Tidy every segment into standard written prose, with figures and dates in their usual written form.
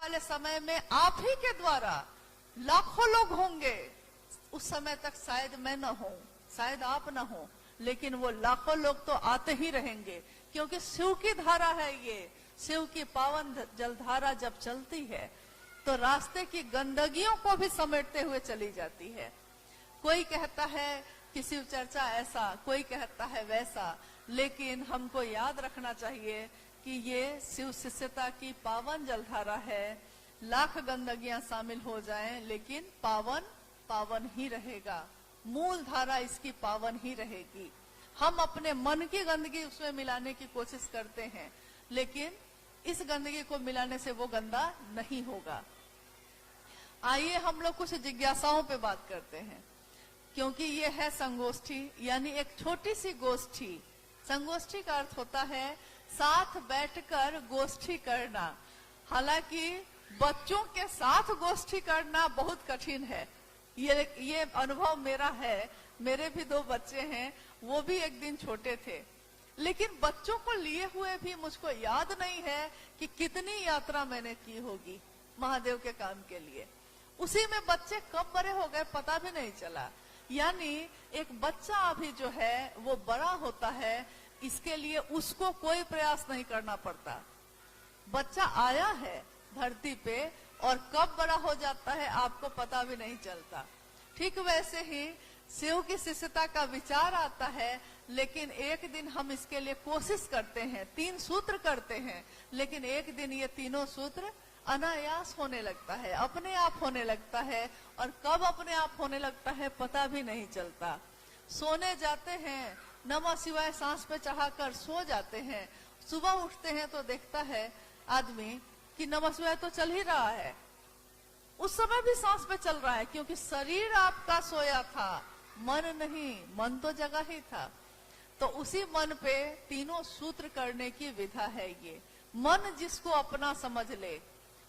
वाले समय में आप ही के द्वारा लाखों लोग होंगे। उस समय तक शायद मैं न हूं, शायद आप न हो, लेकिन वो लाखों लोग तो आते ही रहेंगे, क्योंकि शिव की धारा है ये। शिव की पावन जलधारा जब चलती है तो रास्ते की गंदगियों को भी समेटते हुए चली जाती है। कोई कहता है कि शिव चर्चा ऐसा, कोई कहता है वैसा, लेकिन हमको याद रखना चाहिए कि ये शिव शिष्यता की पावन जलधारा है। लाख गंदगियां शामिल हो जाएं, लेकिन पावन पावन ही रहेगा। मूल धारा इसकी पावन ही रहेगी। हम अपने मन की गंदगी उसमें मिलाने की कोशिश करते हैं, लेकिन इस गंदगी को मिलाने से वो गंदा नहीं होगा। आइए हम लोग कुछ जिज्ञासाओं पे बात करते हैं, क्योंकि ये है संगोष्ठी, यानी एक छोटी सी गोष्ठी। संगोष्ठी का अर्थ होता है साथ बैठकर गोष्ठी करना। हालांकि बच्चों के साथ गोष्ठी करना बहुत कठिन है। ये अनुभव मेरा है। मेरे भी 2 बच्चे हैं, वो भी एक दिन छोटे थे, लेकिन बच्चों को लिए हुए भी मुझको याद नहीं है कि कितनी यात्रा मैंने की होगी महादेव के काम के लिए। उसी में बच्चे कब बड़े हो गए पता भी नहीं चला। यानी एक बच्चा अभी जो है वो बड़ा होता है, इसके लिए उसको कोई प्रयास नहीं करना पड़ता। बच्चा आया है धरती पे और कब बड़ा हो जाता है आपको पता भी नहीं चलता। ठीक वैसे ही शिव की शिष्यता का विचार आता है, लेकिन एक दिन हम इसके लिए कोशिश करते हैं, 3 सूत्र करते हैं, लेकिन एक दिन ये तीनों सूत्र अनायास होने लगता है, अपने आप होने लगता है, और कब अपने आप होने लगता है पता भी नहीं चलता। सोने जाते हैं, नमः शिवाय सांस पे चढ़ाकर सो जाते हैं, सुबह उठते हैं तो देखता है आदमी कि नमः शिवाय तो चल ही रहा है। उस समय भी सांस पे चल रहा है, क्योंकि शरीर आपका सोया था, मन नहीं, मन तो जगा ही था। तो उसी मन पे तीनों सूत्र करने की विधा है ये। मन जिसको अपना समझ ले,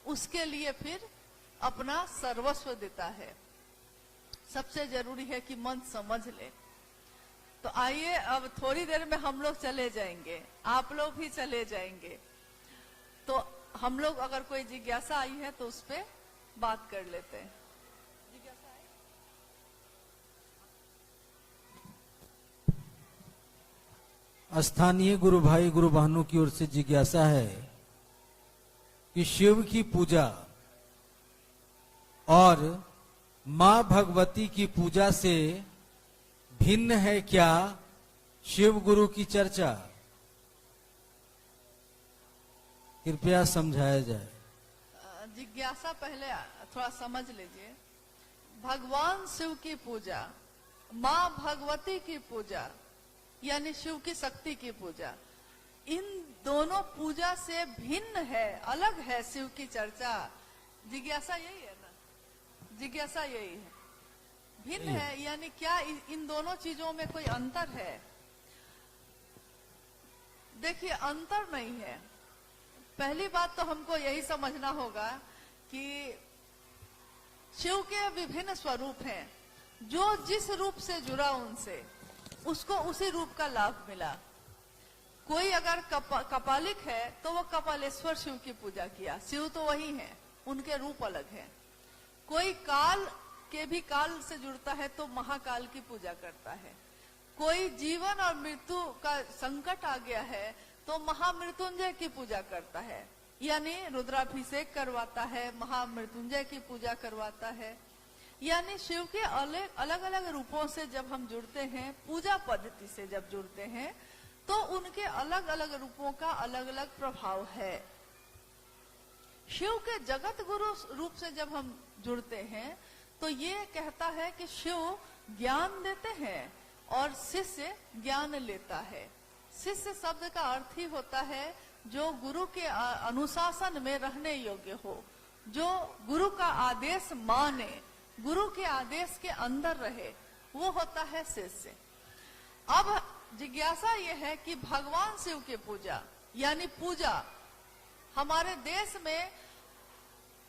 उसके लिए फिर अपना सर्वस्व देता है। सबसे जरूरी है कि मन समझ ले। तो आइए अब थोड़ी देर में हम लोग चले जाएंगे, आप लोग भी चले जाएंगे। तो हम लोग अगर कोई जिज्ञासा आई है तो उस पर बात कर लेते हैं। जिज्ञासा है? स्थानीय गुरु भाई गुरु बहनों की ओर से जिज्ञासा है कि शिव की पूजा और मां भगवती की पूजा से भिन्न है क्या शिव गुरु की चर्चा? कृपया समझाया जाए। जिज्ञासा पहले थोड़ा समझ लीजिए। भगवान शिव की पूजा, मां भगवती की पूजा, यानी शिव की शक्ति की पूजा, इन दोनों पूजा से भिन्न है, अलग है शिव की चर्चा। जिज्ञासा यही है ना? जिज्ञासा यही है, भिन्न है, यानी क्या इन दोनों चीजों में कोई अंतर है? देखिए, अंतर नहीं है। पहली बात तो हमको यही समझना होगा कि शिव के विभिन्न स्वरूप हैं। जो जिस रूप से जुड़ा उनसे, उसको उसी रूप का लाभ मिला। कोई अगर कपालिक है तो वो कपालेश्वर शिव की पूजा किया, शिव तो वही है, उनके रूप अलग है। कोई काल के भी काल से जुड़ता है तो महाकाल की पूजा करता है। कोई जीवन और मृत्यु का संकट आ गया है तो महामृत्युंजय की पूजा करता है, यानी रुद्राभिषेक करवाता है, महामृत्युंजय की पूजा करवाता है। यानी शिव के अलग अलग रूपों से जब हम जुड़ते हैं, पूजा पद्धति से जब जुड़ते हैं, तो उनके अलग अलग रूपों का अलग अलग प्रभाव है। शिव के जगत गुरु रूप से जब हम जुड़ते हैं तो ये कहता है कि शिव ज्ञान देते हैं और शिष्य ज्ञान लेता है। शिष्य शब्द का अर्थ ही होता है जो गुरु के अनुशासन में रहने योग्य हो, जो गुरु का आदेश माने, गुरु के आदेश के अंदर रहे, वो होता है शिष्य। अब जिज्ञासा ये है कि भगवान शिव की पूजा, यानी पूजा, हमारे देश में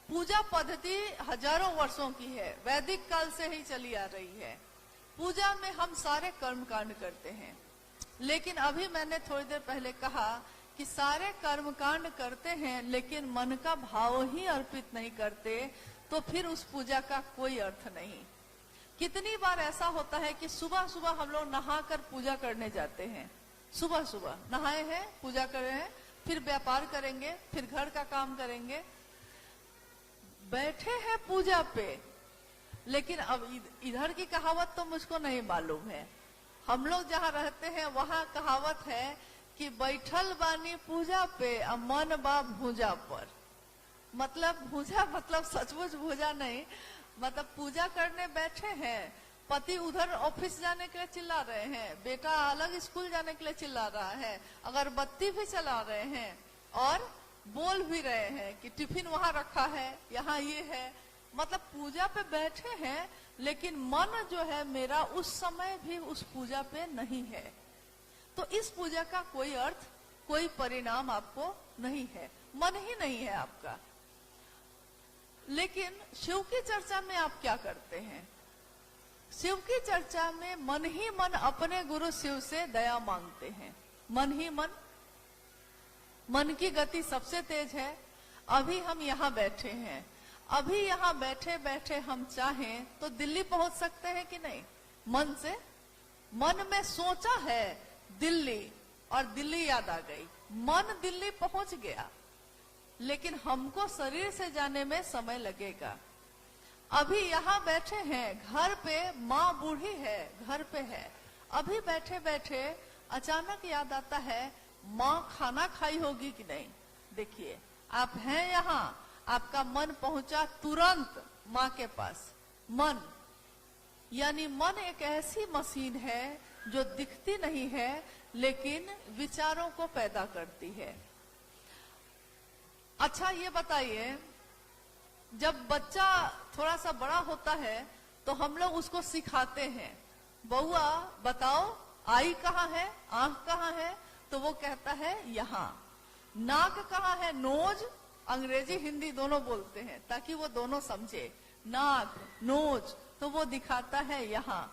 पूजा पद्धति हजारों वर्षों की है, वैदिक काल से ही चली आ रही है। पूजा में हम सारे कर्म कांड करते हैं, लेकिन अभी मैंने थोड़ी देर पहले कहा कि सारे कर्मकांड करते हैं लेकिन मन का भाव ही अर्पित नहीं करते, तो फिर उस पूजा का कोई अर्थ नहीं। कितनी बार ऐसा होता है कि सुबह सुबह हम लोग नहाकर पूजा करने जाते हैं, सुबह सुबह नहाए हैं, पूजा कर रहे हैं, फिर व्यापार करेंगे, फिर घर का काम करेंगे, बैठे हैं पूजा पे। लेकिन अब इधर की कहावत तो मुझको नहीं मालूम है। हम लोग जहाँ रहते हैं वहाँ कहावत है कि बैठल बानी पूजा पे और मन बा भूजा पर। मतलब भूजा मतलब सचमुच भूजा नहीं, मतलब पूजा करने बैठे हैं, पति उधर ऑफिस जाने के लिए चिल्ला रहे हैं, बेटा अलग स्कूल जाने के लिए चिल्ला रहा है, अगरबत्ती भी चला रहे हैं और बोल भी रहे हैं कि टिफिन वहां रखा है, यहाँ ये है। मतलब पूजा पे बैठे हैं लेकिन मन जो है मेरा उस समय भी उस पूजा पे नहीं है। तो इस पूजा का कोई अर्थ, कोई परिणाम आपको नहीं है, मन ही नहीं है आपका। लेकिन शिव की चर्चा में आप क्या करते हैं? शिव की चर्चा में मन ही मन अपने गुरु शिव से दया मांगते हैं। मन ही मन की गति सबसे तेज है। अभी हम यहाँ बैठे हैं, अभी यहाँ बैठे बैठे हम चाहें तो दिल्ली पहुंच सकते हैं कि नहीं? मन से, मन में सोचा है दिल्ली और दिल्ली याद आ गई, मन दिल्ली पहुंच गया, लेकिन हमको शरीर से जाने में समय लगेगा। अभी यहाँ बैठे हैं, घर पे माँ बूढ़ी है, घर पे है, अभी बैठे बैठे अचानक याद आता है माँ खाना खाई होगी कि नहीं। देखिए आप हैं यहाँ, आपका मन पहुंचा तुरंत माँ के पास। मन यानी मन एक ऐसी मशीन है जो दिखती नहीं है लेकिन विचारों को पैदा करती है। अच्छा ये बताइए, जब बच्चा थोड़ा सा बड़ा होता है तो हम लोग उसको सिखाते हैं, बउआ बताओ आई कहाँ है, आंख कहाँ है, तो वो कहता है यहाँ। नाक कहाँ है, नोज, अंग्रेजी हिंदी दोनों बोलते हैं ताकि वो दोनों समझे। नाक, नोज, तो वो दिखाता है यहाँ।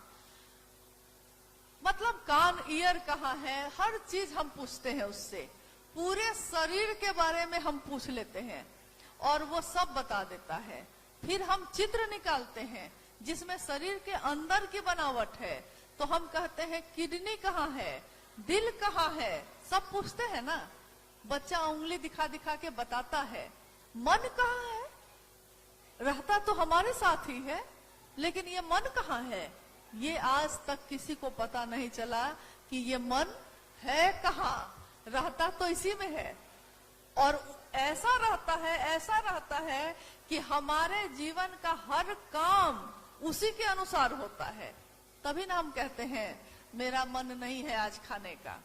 मतलब कान, ईयर कहाँ है, हर चीज हम पूछते हैं उससे। पूरे शरीर के बारे में हम पूछ लेते हैं और वो सब बता देता है। फिर हम चित्र निकालते हैं जिसमें शरीर के अंदर की बनावट है, तो हम कहते हैं किडनी कहाँ है, दिल कहाँ है, सब पूछते हैं ना। बच्चा उंगली दिखा दिखा के बताता है। मन कहाँ है, रहता तो हमारे साथ ही है, लेकिन ये मन कहाँ है, ये आज तक किसी को पता नहीं चला कि ये मन है कहाँ, रहता तो इसी में है। और ऐसा रहता है कि हमारे जीवन का हर काम उसी के अनुसार होता है। तभी ना हम कहते हैं मेरा मन नहीं है आज खाने का,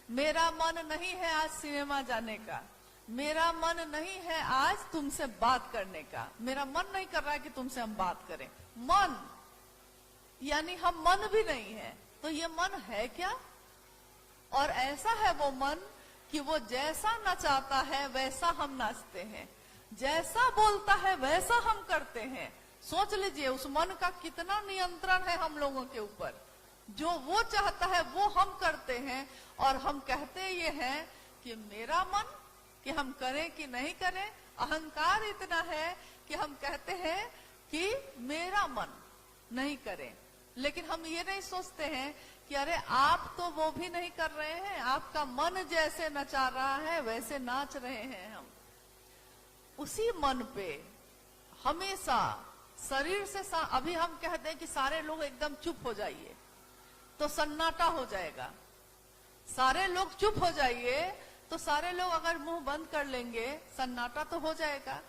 मेरा मन नहीं है आज सिनेमा जाने का, मेरा मन नहीं है आज तुमसे बात करने का, मेरा मन नहीं कर रहा है कि तुमसे हम बात करें। मन यानी हम मन भी नहीं है, तो ये मन है क्या? और ऐसा है वो मन कि वो जैसा नचाता है वैसा हम नाचते हैं, जैसा बोलता है वैसा हम करते हैं। सोच लीजिए उस मन का कितना नियंत्रण है हम लोगों के ऊपर। जो वो चाहता है वो हम करते हैं और हम कहते ये हैं कि मेरा मन, कि हम करें कि नहीं करें। अहंकार इतना है कि हम कहते हैं कि मेरा मन नहीं करें, लेकिन हम ये नहीं सोचते हैं कि अरे आप तो वो भी नहीं कर रहे हैं, आपका मन जैसे नचा रहा है वैसे नाच रहे हैं हम। उसी मन पे हमेशा शरीर से अभी हम कहते हैं कि सारे लोग एकदम चुप हो जाइए तो सन्नाटा हो जाएगा। सारे लोग चुप हो जाइए तो सारे लोग अगर मुंह बंद कर लेंगे सन्नाटा तो हो जाएगा।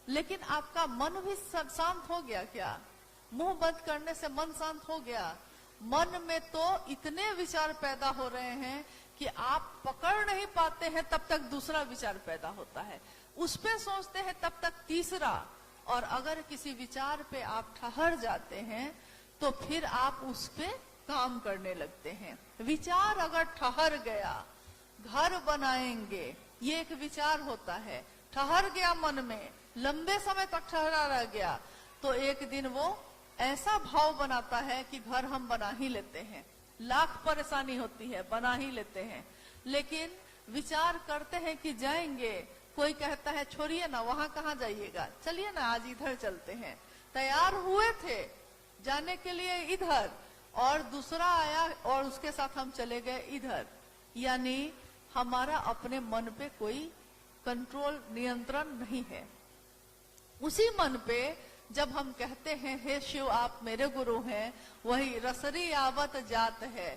लेकिन आपका मन भी शांत हो गया क्या? मुंह बंद करने से मन शांत हो गया? मन में तो इतने विचार पैदा हो रहे हैं कि आप पकड़ नहीं पाते हैं, तब तक दूसरा विचार पैदा होता है, उस पे सोचते हैं तब तक तीसरा। और अगर किसी विचार पे आप ठहर जाते हैं तो फिर आप उस पे काम करने लगते हैं। विचार अगर ठहर गया, घर बनाएंगे, ये एक विचार होता है, ठहर गया मन में, लंबे समय तक ठहरा रह गया, तो एक दिन वो ऐसा भाव बनाता है कि घर हम बना ही लेते हैं। लाख परेशानी होती है, बना ही लेते हैं, लेकिन विचार करते हैं कि जाएंगे, कोई कहता है छोड़िए ना, वहां कहाँ जाइएगा, चलिए ना आज इधर चलते हैं। तैयार हुए थे जाने के लिए इधर, और दूसरा आया और उसके साथ हम चले गए इधर। यानी हमारा अपने मन पे कोई कंट्रोल, नियंत्रण नहीं है। उसी मन पे जब हम कहते हैं हे शिव आप मेरे गुरु हैं, वही रसरी आवत जात है,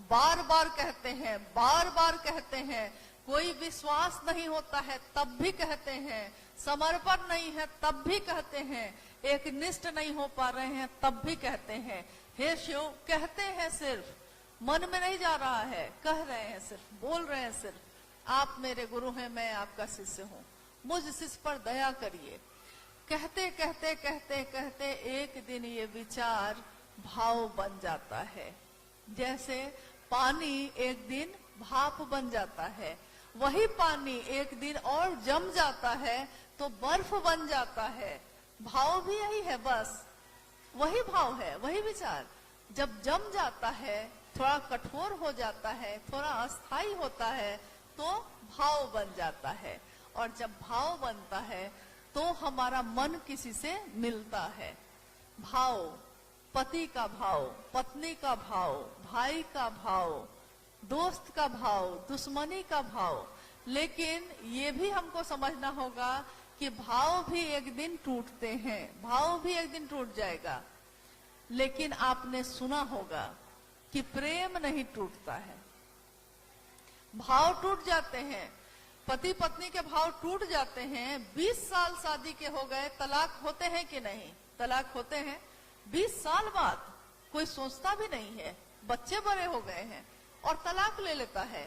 बार बार कहते हैं, बार बार कहते हैं। कोई विश्वास नहीं होता है तब भी कहते हैं, समर्पण नहीं है तब भी कहते हैं, एक निष्ठ नहीं हो पा रहे हैं तब भी कहते हैं हे शिव। कहते हैं, सिर्फ मन में नहीं जा रहा है, कह रहे हैं, सिर्फ बोल रहे हैं, सिर्फ आप मेरे गुरु हैं, मैं आपका शिष्य हूँ, मुझ शिष्य पर दया करिए। कहते कहते कहते कहते एक दिन ये विचार भाव बन जाता है। जैसे पानी एक दिन भाप बन जाता है, वही पानी एक दिन और जम जाता है तो बर्फ बन जाता है। भाव भी यही है, बस वही भाव है, वही विचार। जब जम जाता है, थोड़ा कठोर हो जाता है, थोड़ा अस्थाई होता है, तो भाव बन जाता है। और जब भाव बनता है तो हमारा मन किसी से मिलता है। भाव, पति का भाव, पत्नी का भाव, भाई का भाव, दोस्त का भाव, दुश्मनी का भाव। लेकिन ये भी हमको समझना होगा कि भाव भी एक दिन टूटते हैं, भाव भी एक दिन टूट जाएगा। लेकिन आपने सुना होगा कि प्रेम नहीं टूटता है, भाव टूट जाते हैं। पति पत्नी के भाव टूट जाते हैं। 20 साल शादी के हो गए, तलाक होते हैं कि नहीं? तलाक होते हैं। 20 साल बाद कोई सोचता भी नहीं है, बच्चे बड़े हो गए हैं और तलाक ले लेता है।